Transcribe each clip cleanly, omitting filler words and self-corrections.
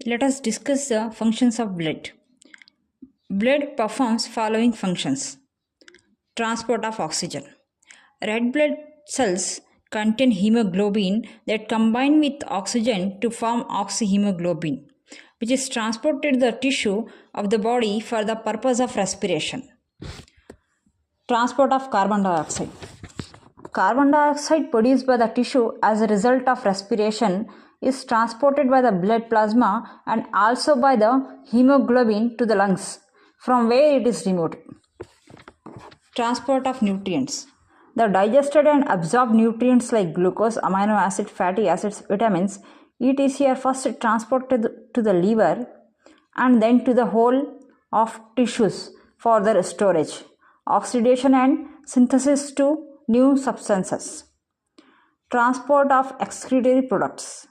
Let us discuss the functions of blood. Blood performs following functions. Transport of oxygen. Red blood cells contain hemoglobin that combine with oxygen to form oxyhemoglobin, which is transported to the tissue of the body for the purpose of respiration. Transport of carbon dioxide. Carbon dioxide produced by the tissue as a result of respiration is transported by the blood plasma and also by the hemoglobin to the lungs, from where it is removed. Transport of nutrients. The digested and absorbed nutrients like glucose, amino acid, fatty acids, vitamins, etc. are first transported to the liver and then to the whole of tissues for their storage, oxidation and synthesis to new substances. Transport of excretory products.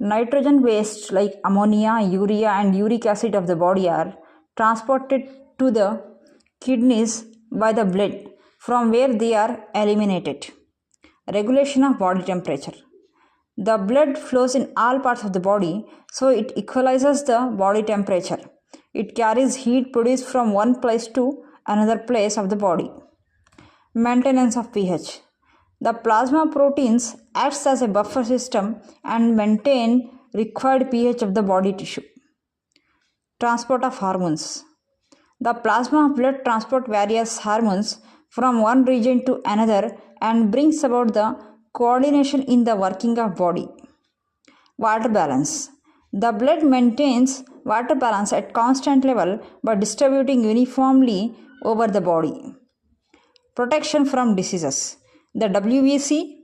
Nitrogen waste like ammonia, urea and uric acid of the body are transported to the kidneys by the blood, from where they are eliminated. Regulation of body temperature. The blood flows in all parts of the body, so it equalizes the body temperature. It carries heat produced from one place to another place of the body. Maintenance of pH. The plasma proteins acts as a buffer system and maintain required pH of the body tissue. Transport of hormones. The plasma of blood transport various hormones from one region to another and brings about the coordination in the working of body. Water balance. The blood maintains water balance at constant level by distributing uniformly over the body. Protection from diseases. The WBC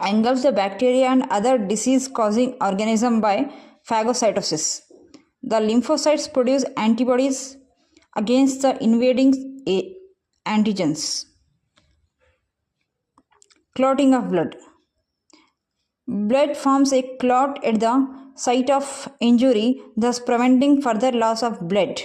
engulfs the bacteria and other disease-causing organisms by phagocytosis. The lymphocytes produce antibodies against the invading antigens. Clotting of blood. Blood forms a clot at the site of injury, thus preventing further loss of blood.